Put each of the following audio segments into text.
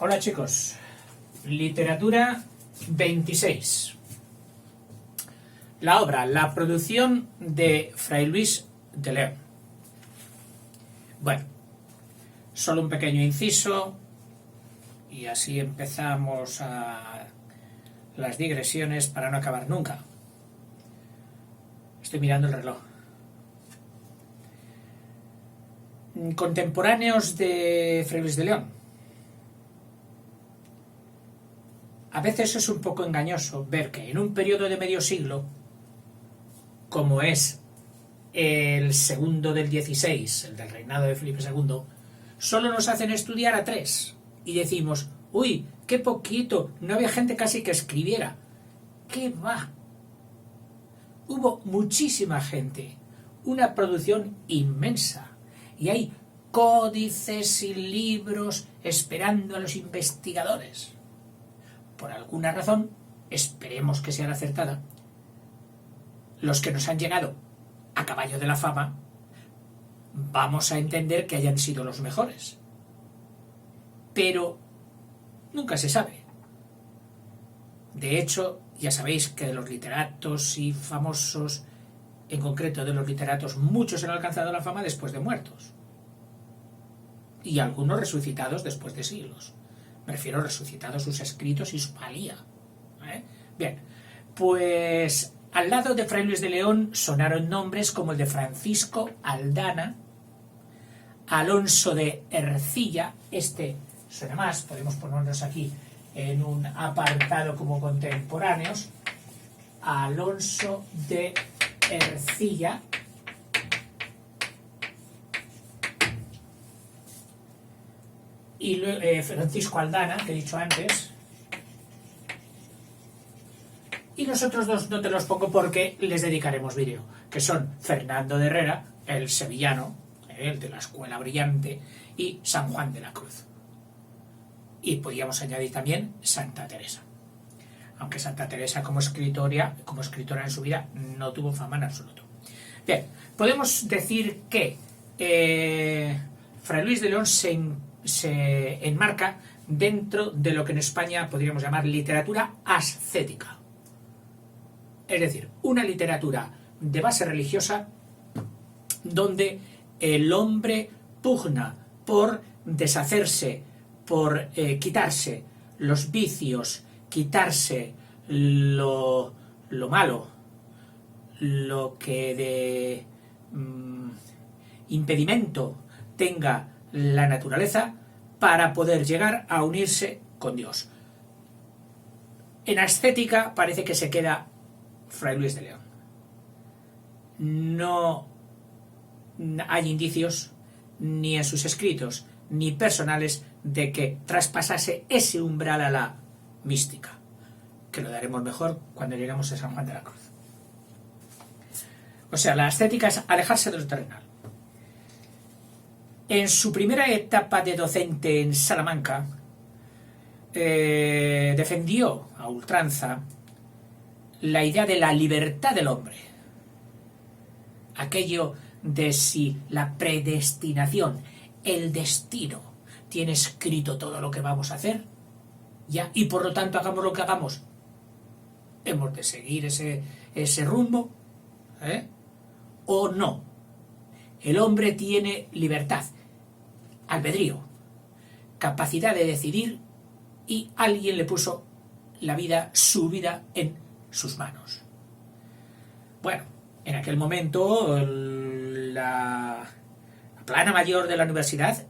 Hola chicos, literatura 26. La obra, la producción de Fray Luis de León. Bueno, solo un pequeño inciso y así empezamos a las digresiones para no acabar nunca. Estoy mirando el reloj. Contemporáneos de Fray Luis de León. A veces es un poco engañoso ver que en un periodo de medio siglo, como es el segundo del 16, el del reinado de Felipe II, solo nos hacen estudiar a 3 y decimos, uy, qué poquito, no había gente casi que escribiera. ¿Qué va? Hubo muchísima gente, una producción inmensa, y hay códices y libros esperando a los investigadores. Por alguna razón, esperemos que sea acertada, los que nos han llegado a caballo de la fama, vamos a entender que hayan sido los mejores. Pero nunca se sabe. De hecho, ya sabéis que de los literatos y famosos, en concreto de los literatos, muchos han alcanzado la fama después de muertos. Y algunos resucitados después de siglos. Me refiero a resucitados sus escritos y su valía. Bien, pues al lado de Fray Luis de León sonaron nombres como el de Francisco Aldana, Alonso de Ercilla, este suena más, podemos ponernos aquí en un apartado como contemporáneos, Alonso de Ercilla, y Francisco Aldana, que he dicho antes, y los otros dos no te los pongo porque les dedicaremos vídeo, que son Fernando de Herrera, el sevillano, el de la Escuela Brillante, y San Juan de la Cruz. Y podríamos añadir también Santa Teresa. Aunque Santa Teresa como escritora en su vida no tuvo fama en absoluto. Bien, podemos decir que Fray Luis de León se enmarca dentro de lo que en España podríamos llamar literatura ascética. Es decir, una literatura de base religiosa donde el hombre pugna por deshacerse, por quitarse los vicios, quitarse lo malo, lo que de impedimento tenga la naturaleza para poder llegar a unirse con Dios. En ascética parece que se queda Fray Luis de León. No hay indicios, ni en sus escritos, ni personales, de que traspasase ese umbral a la mística, que lo daremos mejor cuando lleguemos a San Juan de la Cruz. O sea, la ascética es alejarse de lo terrenal. En su primera etapa de docente en Salamanca, defendió a ultranza la idea de la libertad del hombre. Aquello de si la predestinación, el destino, tiene escrito todo lo que vamos a hacer, ya, y por lo tanto hagamos lo que hagamos, hemos de seguir ese rumbo, o no. El hombre tiene libertad, albedrío, capacidad de decidir, y alguien le puso su vida en sus manos. Bueno, en aquel momento la plana mayor de la universidad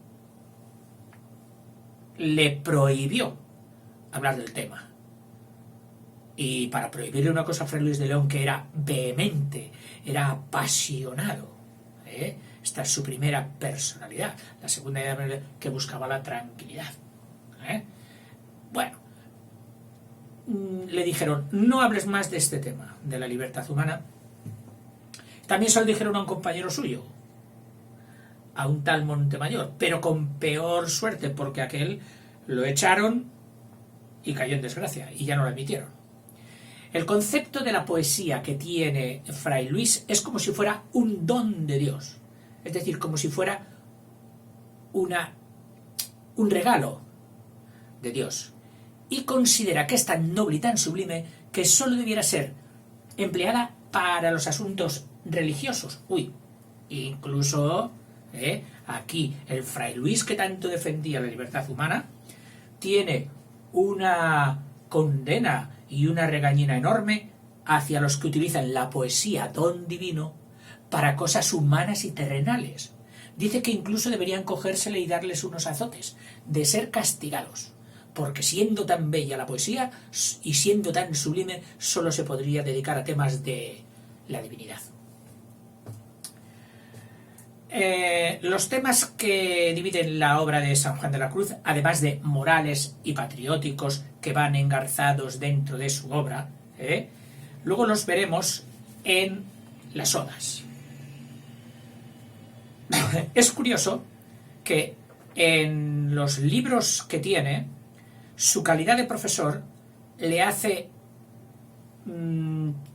le prohibió hablar del tema. Y para prohibirle una cosa a Fray Luis de León, que era vehemente, era apasionado, esta es su primera personalidad. La segunda era que buscaba la tranquilidad. Bueno, le dijeron, no hables más de este tema, de la libertad humana. También se lo dijeron a un compañero suyo, a un tal Montemayor, pero con peor suerte, porque aquel lo echaron y cayó en desgracia, y ya no lo admitieron. El concepto de la poesía que tiene Fray Luis es como si fuera un don de Dios, es decir, como si fuera un regalo de Dios, y considera que es tan noble y tan sublime que sólo debiera ser empleada para los asuntos religiosos. Incluso aquí el Fray Luis, que tanto defendía la libertad humana, tiene una condena y una regañina enorme hacia los que utilizan la poesía don divino para cosas humanas y terrenales. Dice que incluso deberían cogérsele y darles unos azotes, de ser castigados, porque siendo tan bella la poesía y siendo tan sublime, solo se podría dedicar a temas de la divinidad. Los temas que dividen la obra de San Juan de la Cruz, además de morales y patrióticos que van engarzados dentro de su obra, luego los veremos en las odas. Es curioso que en los libros que tiene, su calidad de profesor le hace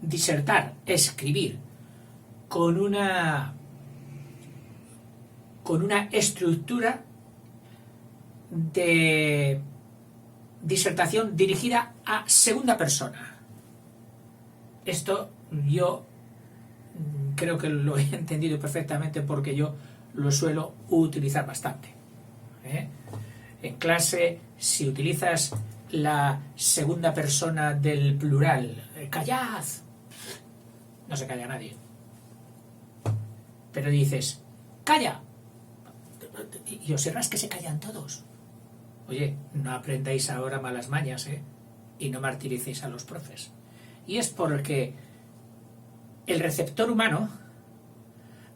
disertar, escribir con una estructura de disertación dirigida a segunda persona. Esto yo creo que lo he entendido perfectamente porque yo lo suelo utilizar bastante. En clase, si utilizas la segunda persona del plural, callad, no se calla nadie. Pero dices, calla, y observas que se callan todos. Oye, no aprendáis ahora malas mañas, y no martiricéis a los profes. Y es porque el receptor humano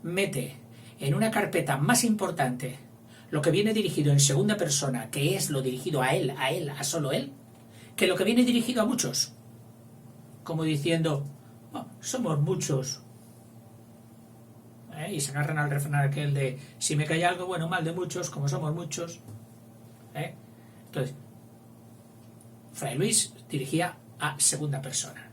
mete en una carpeta más importante lo que viene dirigido en segunda persona, que es lo dirigido a él, a solo él, que lo que viene dirigido a muchos. Como diciendo, somos muchos. Y se agarran al refrán aquel de, si me cae algo, bueno, mal de muchos, como somos muchos. Entonces, Fray Luis dirigía a segunda persona.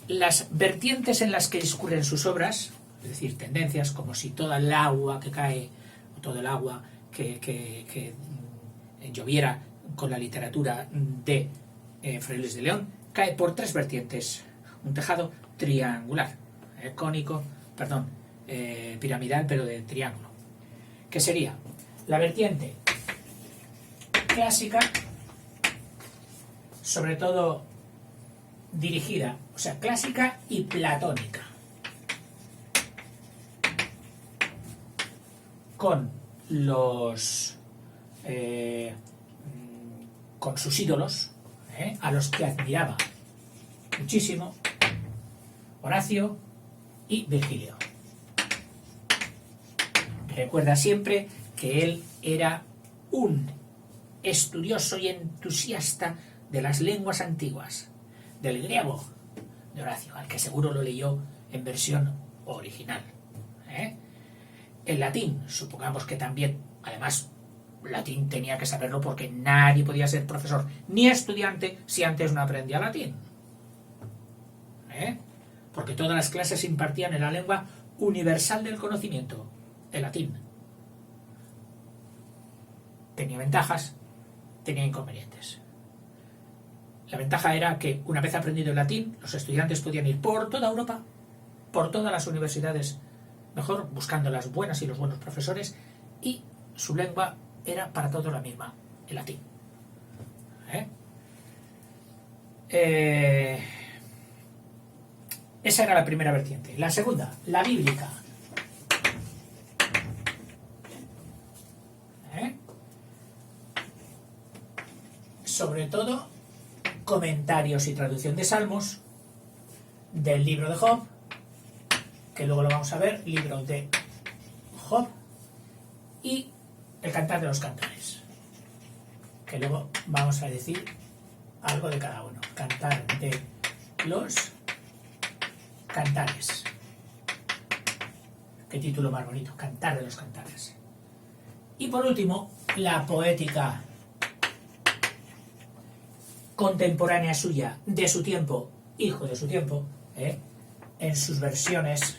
Las vertientes en las que discurren sus obras, es decir, tendencias, como si toda el agua que cae, o todo el agua que lloviera con la literatura de Fray Luis de León, cae por tres vertientes. Un tejado triangular, piramidal, pero de triángulo. ¿Qué sería? La vertiente clásica, sobre todo dirigida, o sea, clásica y platónica, con los con sus ídolos, a los que admiraba muchísimo, Horacio y Virgilio. Recuerda siempre que él era un estudioso y entusiasta de las lenguas antiguas, del griego de Horacio, al que seguro lo leyó en versión original. El latín, supongamos que también, además, latín tenía que saberlo porque nadie podía ser profesor ni estudiante si antes no aprendía latín. Porque todas las clases se impartían en la lengua universal del conocimiento, el latín. Tenía ventajas, tenía inconvenientes. La ventaja era que, una vez aprendido el latín, los estudiantes podían ir por toda Europa, por todas las universidades, mejor, buscando las buenas y los buenos profesores, y su lengua era para todos la misma, el latín. Esa era la primera vertiente. La segunda, la bíblica. Sobre todo, comentarios y traducción de Salmos, del libro de Job, que luego lo vamos a ver, libro de Job, y el Cantar de los Cantares, que luego vamos a decir algo de cada uno. Cantar de los Cantares. Qué título más bonito, Cantar de los Cantares. Y por último, la poética contemporánea suya, de su tiempo, hijo de su tiempo, en sus versiones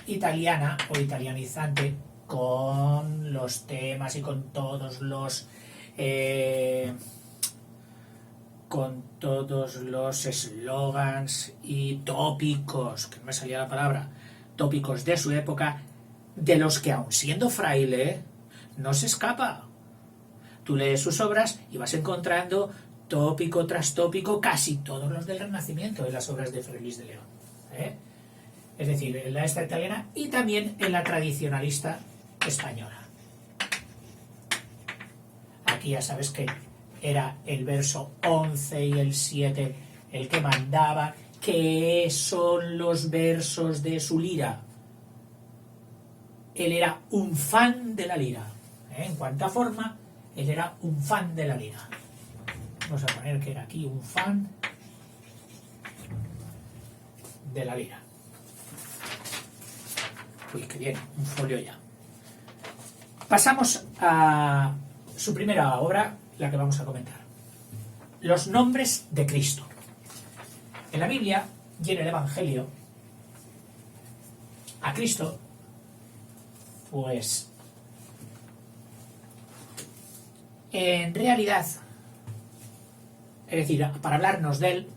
italiana o italianizante, con los temas y con todos los con todos los eslogans y tópicos, que no me salía la palabra, tópicos de su época, de los que aun siendo fraile no se escapa. Tú lees sus obras y vas encontrando tópico tras tópico, casi todos los del Renacimiento en las obras de Fray Luis de León. Es decir, en la esta italiana y también en la tradicionalista española. Aquí ya sabes que era el verso 11 y el 7 el que mandaba, que son los versos de su lira. Él era un fan de la lira. En cuanto a forma, él era un fan de la lira. Vamos a poner que era aquí un fan de la lira. Uy, qué bien, un folio ya. Pasamos a su primera obra, la que vamos a comentar. Los nombres de Cristo. En la Biblia y en el Evangelio, a Cristo, pues, en realidad, es decir, para hablarnos de él,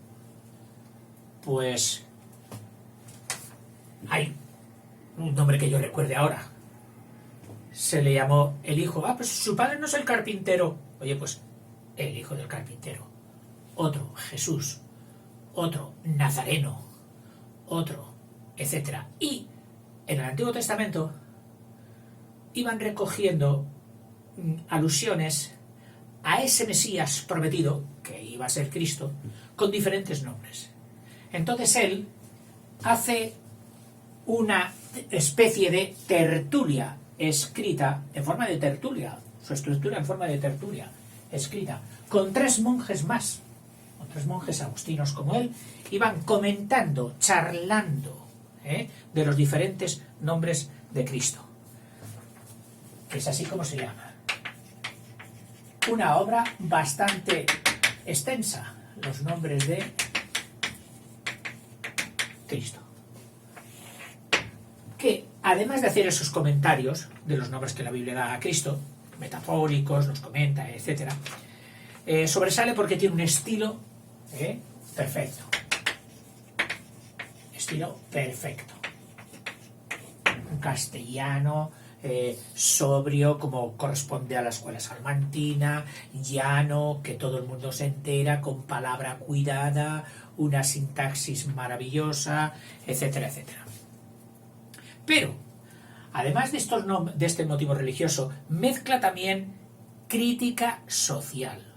pues, hay un nombre que yo recuerde ahora. Se le llamó el hijo. Pues su padre no es el carpintero. Oye, pues el hijo del carpintero. Otro, Jesús. Otro, Nazareno. Otro, etcétera. Y en el Antiguo Testamento iban recogiendo alusiones a ese Mesías prometido, que iba a ser Cristo, con diferentes nombres. Entonces él hace una especie de tertulia escrita en forma de tertulia, su estructura en forma de tertulia escrita, con 3 monjes más, con 3 monjes agustinos como él, iban comentando, charlando de los diferentes nombres de Cristo, que es así como se llama. Una obra bastante extensa, los nombres de Cristo, que además de hacer esos comentarios de los nombres que la Biblia da a Cristo, metafóricos, los comenta, etc., sobresale porque tiene un estilo perfecto. Estilo perfecto. Un castellano sobrio, como corresponde a la escuela salmantina, llano, que todo el mundo se entera, con palabra cuidada, una sintaxis maravillosa, etcétera, etcétera. Pero, además de este motivo religioso, mezcla también crítica social.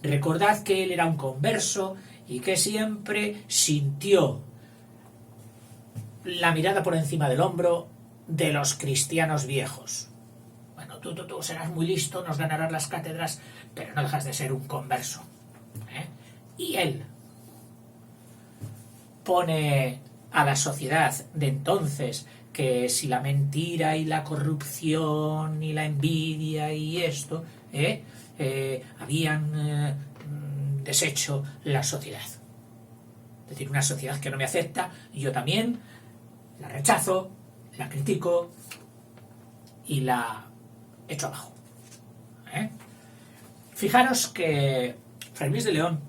Recordad que él era un converso y que siempre sintió la mirada por encima del hombro de los cristianos viejos. Bueno, tú serás muy listo, nos ganarás las cátedras, pero no dejas de ser un converso. Y él pone a la sociedad de entonces que si la mentira y la corrupción y la envidia y esto habían deshecho la sociedad. Es decir, una sociedad que no me acepta, yo también la rechazo, la critico y la echo abajo. Fijaros que Fray Luis de León,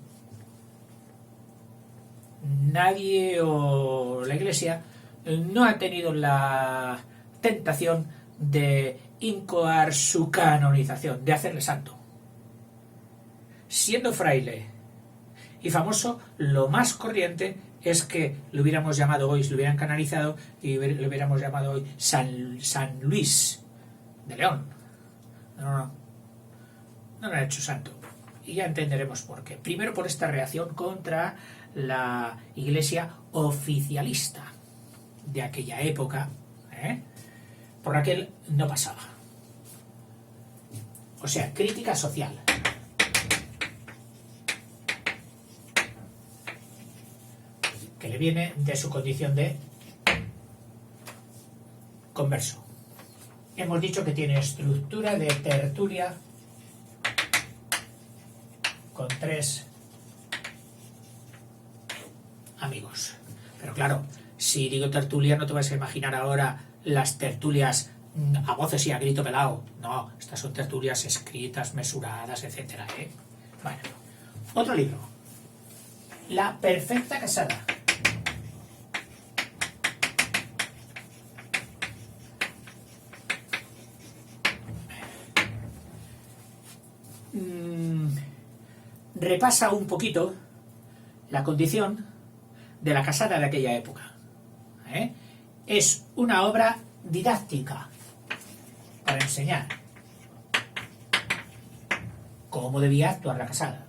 nadie o la Iglesia no ha tenido la tentación de incoar su canonización, de hacerle santo. Siendo fraile y famoso, lo más corriente es que lo hubiéramos llamado hoy, si lo hubieran canonizado, y lo hubiéramos llamado hoy San Luis de León. No lo han hecho santo. Y ya entenderemos por qué. Primero por esta reacción contra la Iglesia oficialista de aquella época, por la que él no pasaba. O sea, crítica social. Que le viene de su condición de converso. Hemos dicho que tiene estructura de tertulia con 3 amigos. Pero claro, si digo tertulia, no te vas a imaginar ahora las tertulias a voces y a grito pelado. No, estas son tertulias escritas, mesuradas, etc. Bueno, otro libro. La perfecta casada. Repasa un poquito la condición de la casada de aquella época. Es una obra didáctica para enseñar cómo debía actuar la casada.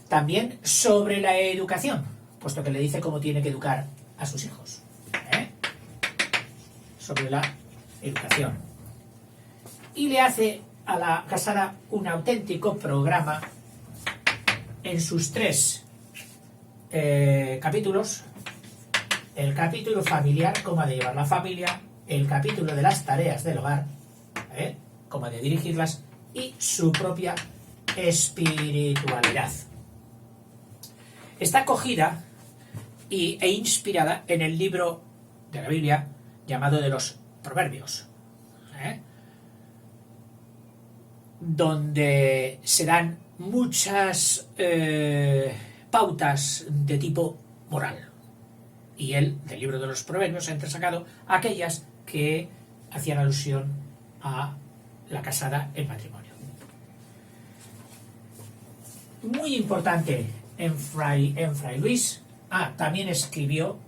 También sobre la educación, puesto que le dice cómo tiene que educar a sus hijos. Sobre la educación. Y le hace a la casada un auténtico programa en sus 3 capítulos: el capítulo familiar, cómo ha de llevar la familia; el capítulo de las tareas del hogar, cómo ha de dirigirlas; y su propia espiritualidad. Está cogida e inspirada en el libro de la Biblia llamado de los Proverbios, donde se dan muchas pautas de tipo moral. Y él, del libro de los Proverbios, ha entresacado aquellas que hacían alusión a la casada en matrimonio. Muy importante en Fray Luis. También escribió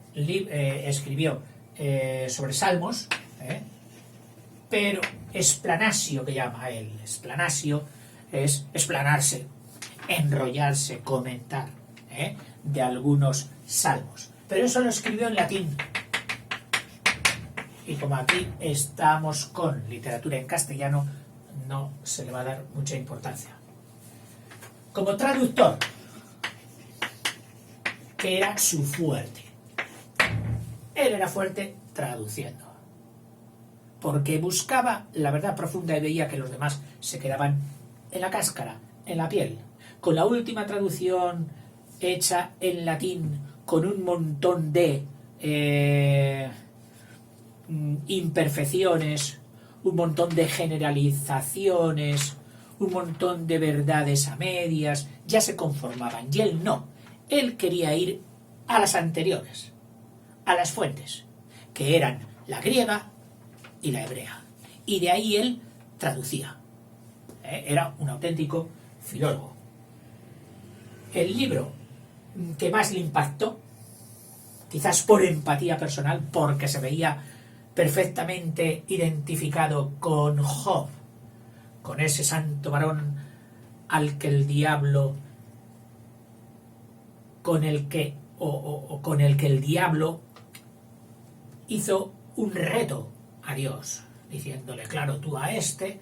sobre Salmos, pero explanasio, que llama él. Explanasio es explanarse, enrollarse, comentar de algunos salmos. Pero eso lo escribió en latín. Y como aquí estamos con literatura en castellano, no se le va a dar mucha importancia. Como traductor, que era su fuerte. Él era fuerte traduciendo, porque buscaba la verdad profunda y veía que los demás se quedaban en la cáscara, en la piel. Con la última traducción hecha en latín, con un montón de imperfecciones, un montón de generalizaciones, un montón de verdades a medias, ya se conformaban. Y él no. Él quería ir a las anteriores, a las fuentes, que eran la griega y la hebrea. Y de ahí él traducía. Era un auténtico filólogo. El libro que más le impactó, quizás por empatía personal, porque se veía perfectamente identificado con Job, con ese santo varón al que el diablo, con el que el diablo hizo un reto a Dios, diciéndole: claro, tú a este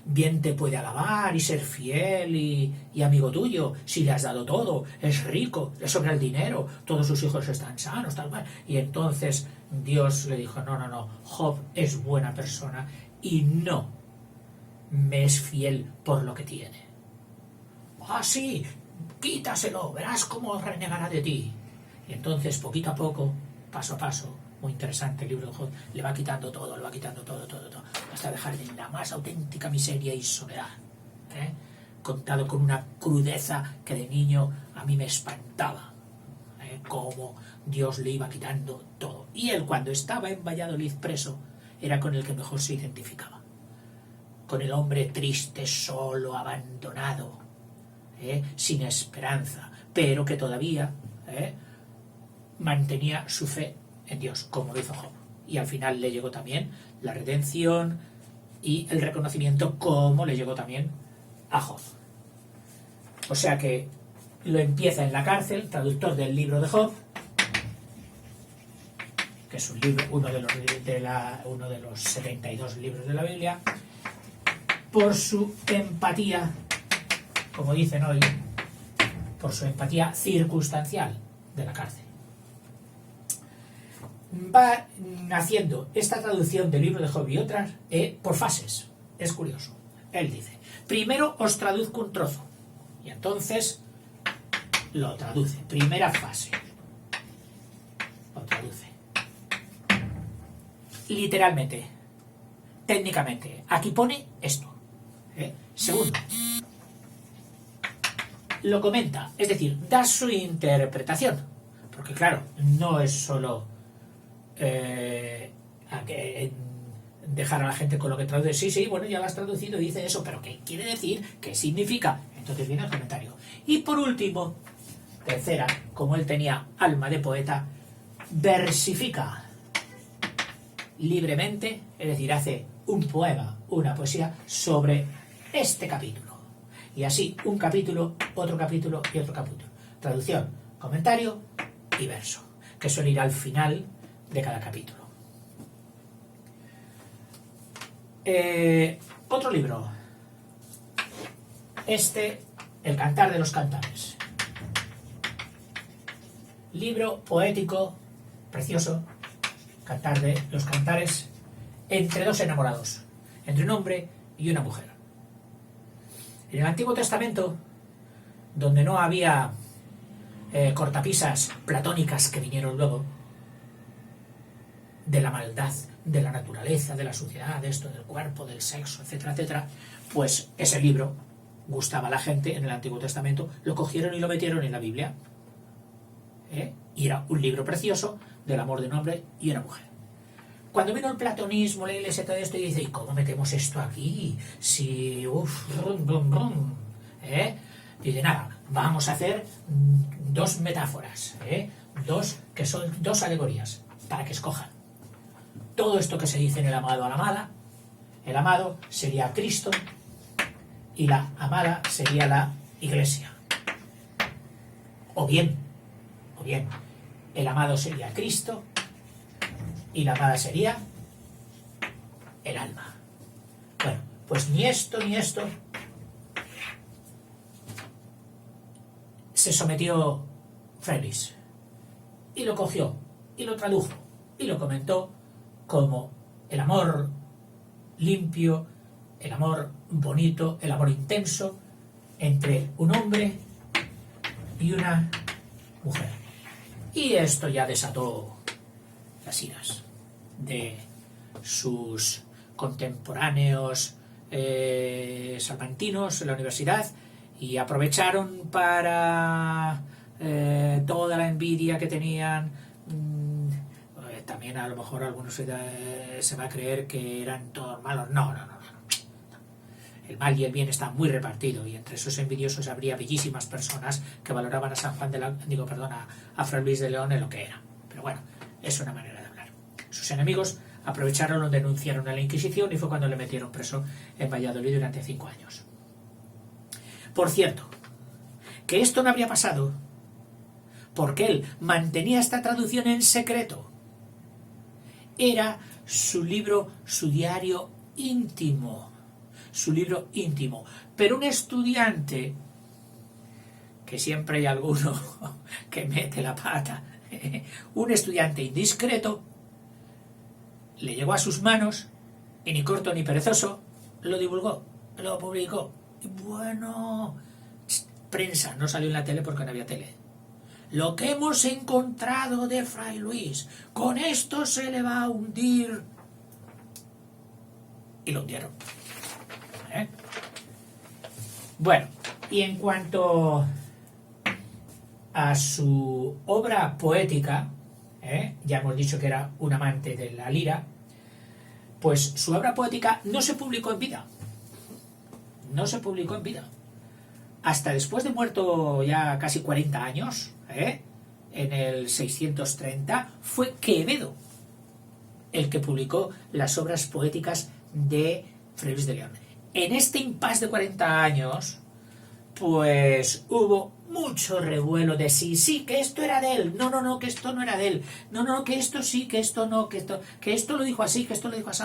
bien te puede alabar y ser fiel y amigo tuyo, si le has dado todo, es rico, le sobra el dinero, todos sus hijos están sanos, tal cual. Y entonces Dios le dijo: no, Job es buena persona y no me es fiel por lo que tiene. Sí, quítaselo, verás cómo renegará de ti. Y entonces, poquito a poco, paso a paso, muy interesante el libro de Job, le va quitando todo, hasta dejar en la más auténtica miseria y soledad, contado con una crudeza que de niño a mí me espantaba, cómo Dios le iba quitando todo. Y él, cuando estaba en Valladolid preso, era con el que mejor se identificaba, con el hombre triste, solo, abandonado, sin esperanza, pero que todavía mantenía su fe en Dios, como lo hizo Job. Y al final le llegó también la redención y el reconocimiento, como le llegó también a Job. O sea que lo empieza en la cárcel, traductor del libro de Job, que es un libro, uno de los 72 libros de la Biblia, por su empatía, como dicen hoy, por su empatía circunstancial de la cárcel. Va haciendo esta traducción del libro de Job y otras por fases. Es curioso. Él dice: primero os traduzco un trozo, y entonces lo traduce. Primera fase, lo traduce literalmente, técnicamente. Aquí pone esto. Segundo, lo comenta, es decir, da su interpretación. Porque claro, no es solo dejar a la gente con lo que traduce. Sí, bueno, ya lo has traducido y dice eso, pero ¿qué quiere decir? ¿Qué significa? Entonces viene el comentario. Y por último, tercera, como él tenía alma de poeta, versifica libremente, es decir, hace un poema, una poesía sobre este capítulo. Y así, un capítulo y otro capítulo. Traducción, comentario y verso, que suele ir al final de cada capítulo. Otro libro. El Cantar de los Cantares. Libro poético, precioso, Cantar de los Cantares, entre dos enamorados, entre un hombre y una mujer. En el Antiguo Testamento, donde no había cortapisas platónicas que vinieron luego, de la maldad, de la naturaleza, de la suciedad, de esto, del cuerpo, del sexo, etcétera, etcétera, pues ese libro gustaba a la gente en el Antiguo Testamento, lo cogieron y lo metieron en la Biblia. Y era un libro precioso del amor de un hombre y una mujer. Cuando vino el platonismo, la iglesia, todo esto, y dice, ¿y cómo metemos esto aquí? Si, dice, nada, vamos a hacer dos metáforas, que son dos alegorías, para que escojan. Todo esto que se dice en el amado a la amada, el amado sería Cristo y la amada sería la iglesia. O bien, el amado sería Cristo y la amada sería el alma. Bueno, pues ni esto se sometió Freilich y lo cogió y lo tradujo y lo comentó como el amor limpio, el amor bonito, el amor intenso entre un hombre y una mujer. Y esto ya desató las iras de sus contemporáneos salmantinos en la universidad, y aprovecharon para toda la envidia que tenían. También a lo mejor algunos se va a creer que eran todos malos. No. El mal y el bien están muy repartido, y entre esos envidiosos habría bellísimas personas que valoraban a a Fray Luis de León en lo que era. Pero bueno, es una manera de hablar. Sus enemigos aprovecharon, lo denunciaron a la Inquisición, y fue cuando le metieron preso en Valladolid durante 5 años. Por cierto, que esto no habría pasado porque él mantenía esta traducción en secreto. Era su libro, su diario íntimo. Su libro íntimo. Pero un estudiante, que siempre hay alguno que mete la pata, un estudiante indiscreto, le llegó a sus manos y ni corto ni perezoso lo divulgó, lo publicó. Y bueno, prensa, no salió en la tele porque no había tele. Lo que hemos encontrado de Fray Luis, con esto se le va a hundir. Y lo hundieron. Bueno, y en cuanto a su obra poética, ya hemos dicho que era un amante de la lira, pues su obra poética no se publicó en vida. No se publicó en vida. Hasta después de muerto ya casi 40 años, en el 630, fue Quevedo el que publicó las obras poéticas de Fray Luis de León. En este impasse de 40 años, pues hubo mucho revuelo de sí, que esto era de él, no, que esto no era de él, no, que esto sí, que esto no, que esto lo dijo así, que esto lo dijo así.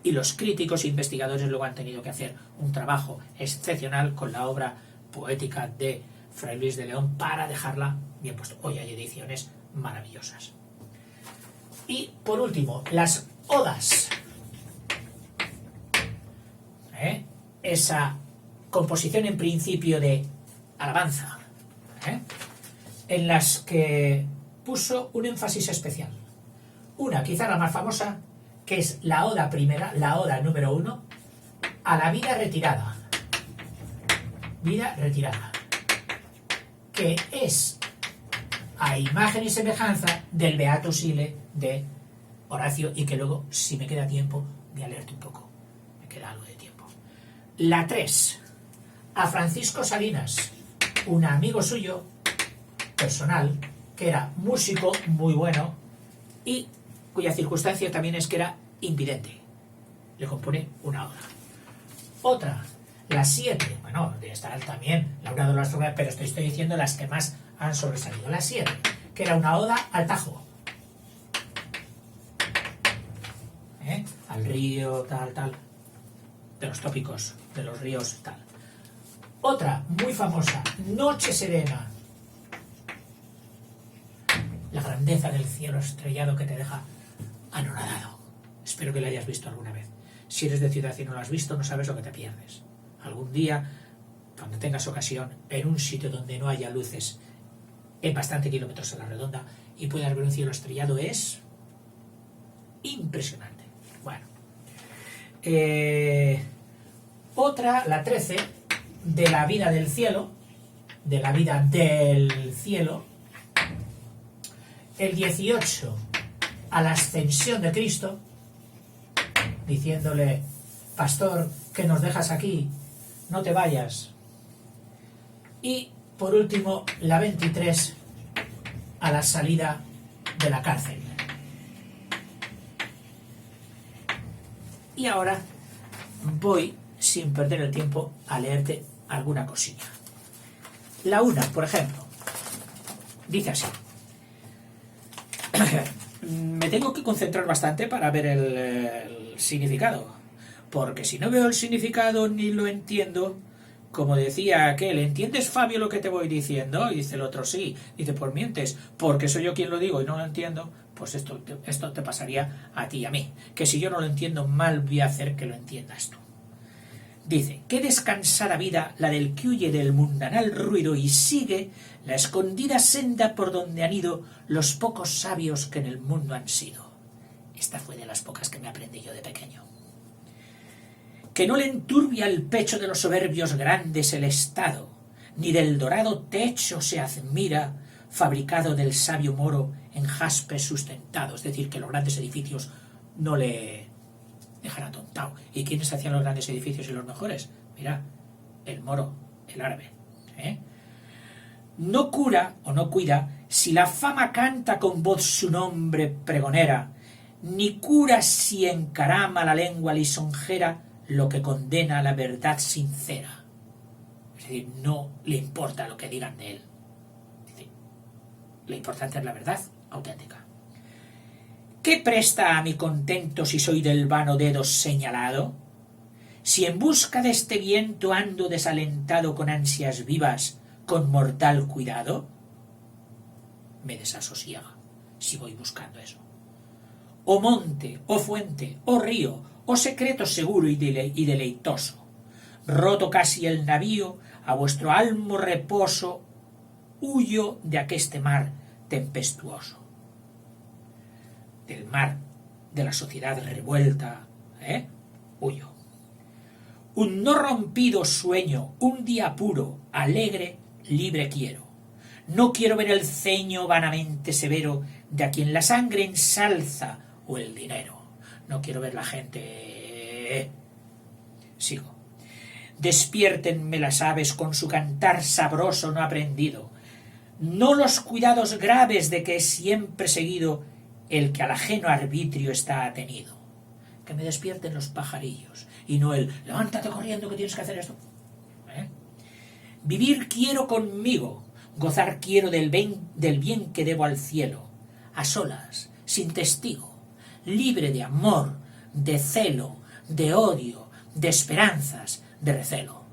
Y los críticos e investigadores luego han tenido que hacer un trabajo excepcional con la obra poética de Fray Luis de León para dejarla bien puesta. Hoy hay ediciones maravillosas. Y por último, las odas. Esa composición en principio de alabanza, en las que puso un énfasis especial. Una, quizá la más famosa, que es la oda primera, la oda número 1, a la vida retirada. Vida retirada. Que es a imagen y semejanza del Beatus Ile de Horacio, y que luego, si me queda tiempo, voy a leerte un poco. Me queda algo de tiempo. La 3, a Francisco Salinas, un amigo suyo personal, que era músico muy bueno y cuya circunstancia también es que era invidente. Le compone una oda. Otra, la 7, bueno, debe estar también la oda de las Torres, pero estoy diciendo las que más han sobresalido. La 7, que era una oda al Tajo. Al río, tal, de los tópicos, de los ríos, tal. Otra, muy famosa, Noche Serena. La grandeza del cielo estrellado que te deja anonadado. Espero que la hayas visto alguna vez. Si eres de ciudad y no lo has visto, no sabes lo que te pierdes. Algún día, cuando tengas ocasión, en un sitio donde no haya luces, en bastante kilómetros a la redonda, y puedas ver un cielo estrellado, es impresionante. Bueno. Otra, la 13, de la vida del cielo, de la vida del cielo. El 18, a la ascensión de Cristo, diciéndole: pastor, que nos dejas aquí, no te vayas. Y por último, la 23, a la salida de la cárcel. Y ahora voy, sin perder el tiempo, a leerte alguna cosilla. La 1, por ejemplo, dice así. Me tengo que concentrar bastante para ver el significado, porque si no veo el significado ni lo entiendo, como decía aquel, ¿entiendes, Fabio, lo que te voy diciendo? Y dice el otro, sí. Dice, pues mientes, porque soy yo quien lo digo y no lo entiendo. Pues esto te pasaría a ti y a mí, que si yo no lo entiendo, mal voy a hacer que lo entiendas tú. Dice, qué descansada vida la del que huye del mundanal ruido y sigue la escondida senda por donde han ido los pocos sabios que en el mundo han sido. Esta fue de las pocas que me aprendí yo de pequeño. Que no le enturbia el pecho de los soberbios grandes el estado, ni del dorado techo se admira, fabricado del sabio moro en jaspes sustentado. Es decir, que los grandes edificios no le dejan atontado. ¿Y quiénes hacían los grandes edificios y los mejores? Mira, el moro, el árabe. No cura o no cuida si la fama canta con voz su nombre pregonera, ni cura si encarama la lengua lisonjera lo que condena a la verdad sincera. Es decir, no le importa lo que digan de él. Es decir, lo importante es la verdad auténtica. ¿Qué presta a mi contento si soy del vano dedo señalado? Si en busca de este viento ando desalentado con ansias vivas, con mortal cuidado, me desasosiega si voy buscando eso. O monte, o fuente, o río, o secreto seguro y deleitoso, roto casi el navío, a vuestro almo reposo, huyo de aqueste mar tempestuoso. Del mar de la sociedad revuelta, huyo. Un no rompido sueño, un día puro, alegre, libre quiero. No quiero ver el ceño vanamente severo de a quien la sangre ensalza o el dinero. No quiero ver la gente. Sigo. Despiértenme las aves con su cantar sabroso no aprendido. No los cuidados graves de que es siempre seguido el que al ajeno arbitrio está atenido. Que me despierten los pajarillos y no el levántate corriendo que tienes que hacer esto. Vivir quiero conmigo, gozar quiero del bien que debo al cielo, a solas, sin testigo, libre de amor, de celo, de odio, de esperanzas, de recelo.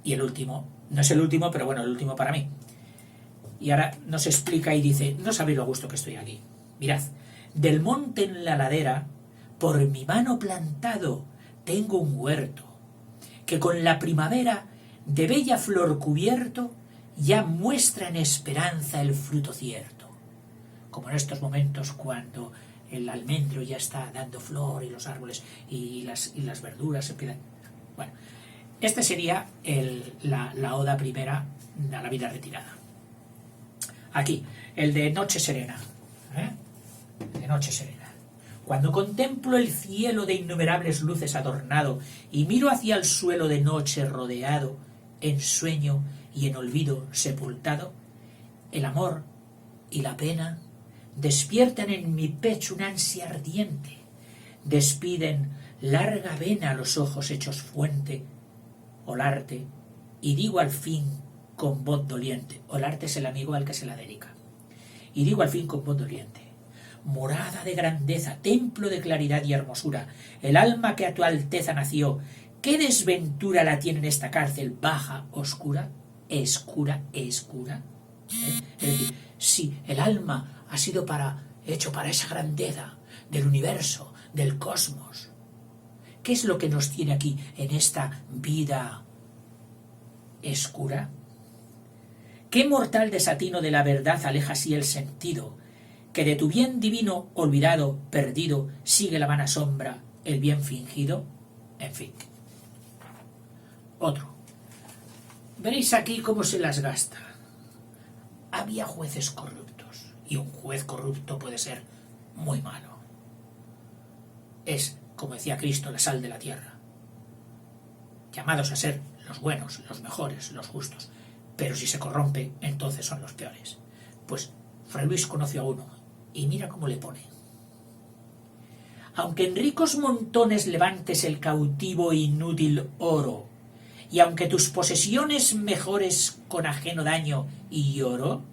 Y el último, no es el último, pero bueno, el último para mí. Y ahora nos explica y dice, no sabéis lo a gusto que estoy aquí. Mirad, del monte en la ladera, por mi mano plantado, tengo un huerto, que con la primavera, de bella flor cubierto, ya muestra en esperanza el fruto cierto. Como en estos momentos cuando el almendro ya está dando flor y los árboles y las verduras empiezan... Bueno, este sería la oda primera a la vida retirada. Aquí, el de Noche Serena. De Noche Serena. Cuando contemplo el cielo de innumerables luces adornado y miro hacia el suelo de noche rodeado, en sueño y en olvido sepultado, el amor y la pena despiertan en mi pecho una ansia ardiente, despiden larga vena a los ojos hechos fuente, Olarte, y digo al fin con voz doliente, Olarte es el amigo al que se la dedica, y digo al fin con voz doliente, morada de grandeza, templo de claridad y hermosura, el alma que a tu alteza nació, ¿qué desventura la tiene en esta cárcel baja, oscura, escura? Es decir, si el alma ha sido hecho para esa grandeza del universo, del cosmos, ¿qué es lo que nos tiene aquí en esta vida escura? ¿Qué mortal desatino de la verdad aleja así el sentido, que de tu bien divino olvidado, perdido, sigue la vana sombra, el bien fingido? En fin. Otro. Veréis aquí cómo se las gasta. Había jueces corruptos, y un juez corrupto puede ser muy malo. Es, como decía Cristo, la sal de la tierra. Llamados a ser los buenos, los mejores, los justos. Pero si se corrompe, entonces son los peores. Pues Fray Luis conoció a uno, y mira cómo le pone. Aunque en ricos montones levantes el cautivo e inútil oro, y aunque tus posesiones mejores con ajeno daño y oro,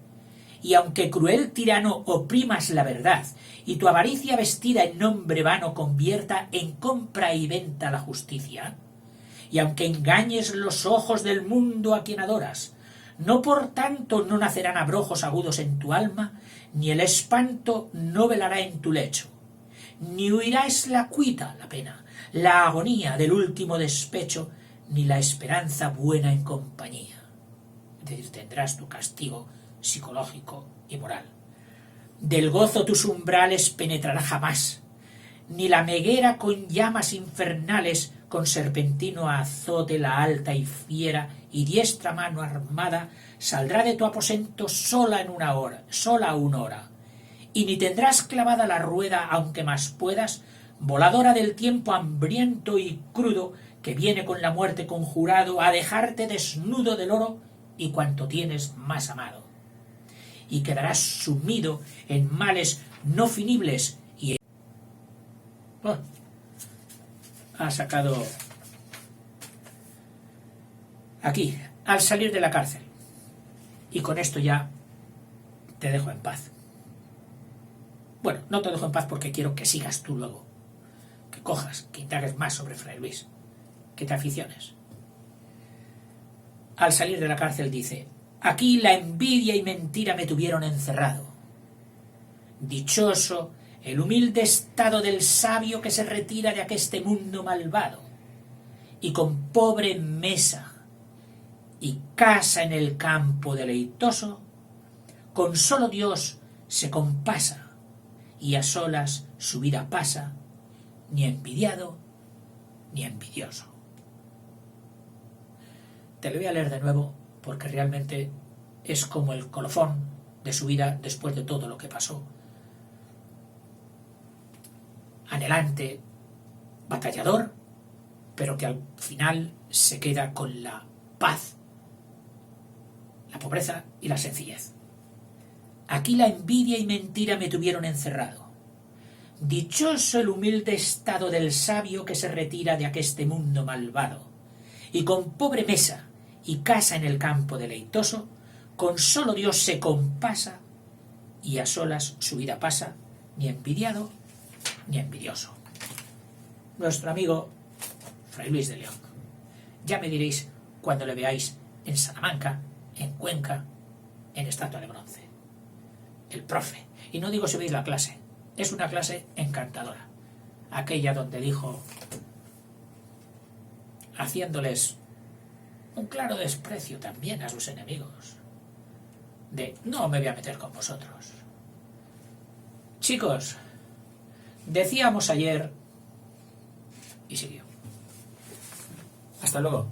y aunque cruel tirano oprimas la verdad, y tu avaricia vestida en nombre vano convierta en compra y venta la justicia, y aunque engañes los ojos del mundo a quien adoras, no por tanto no nacerán abrojos agudos en tu alma, ni el espanto no velará en tu lecho, ni huirá la cuita, la pena, la agonía del último despecho, ni la esperanza buena en compañía. Es decir, tendrás tu castigo psicológico y moral. Del gozo tus umbrales penetrará jamás, ni la meguera con llamas infernales, con serpentino azote la alta y fiera y diestra mano armada, saldrá de tu aposento sola una hora, y ni tendrás clavada la rueda, aunque más puedas, voladora del tiempo hambriento y crudo, que viene con la muerte conjurado a dejarte desnudo del oro y cuanto tienes más amado. Y quedarás sumido en males no finibles y... Oh, ha sacado aquí, al salir de la cárcel. Y con esto ya te dejo en paz. Bueno, no te dejo en paz porque quiero que sigas tú luego, que cojas, que indagues más sobre Fray Luis, que te aficiones. Al salir de la cárcel dice: aquí la envidia y mentira me tuvieron encerrado. Dichoso el humilde estado del sabio que se retira de aqueste mundo malvado, y con pobre mesa y casa en el campo deleitoso, con solo Dios se compasa, y a solas su vida pasa, ni envidiado ni envidioso. Te lo voy a leer de nuevo porque realmente es como el colofón de su vida después de todo lo que pasó. Anhelante, batallador, pero que al final se queda con la paz, la pobreza y la sencillez. Aquí la envidia y mentira me tuvieron encerrado. Dichoso el humilde estado del sabio que se retira de aqueste mundo malvado, y con pobre mesa y casa en el campo deleitoso, con solo Dios se compasa, y a solas su vida pasa, ni envidiado ni envidioso. Nuestro amigo Fray Luis de León. Ya me diréis cuando le veáis en Salamanca, en Cuenca, en estatua de bronce. El profe. Y no digo si veis la clase. Es una clase encantadora. Aquella donde dijo, haciéndoles un claro desprecio también a sus enemigos, de no me voy a meter con vosotros. Chicos, decíamos ayer, y siguió. Hasta luego.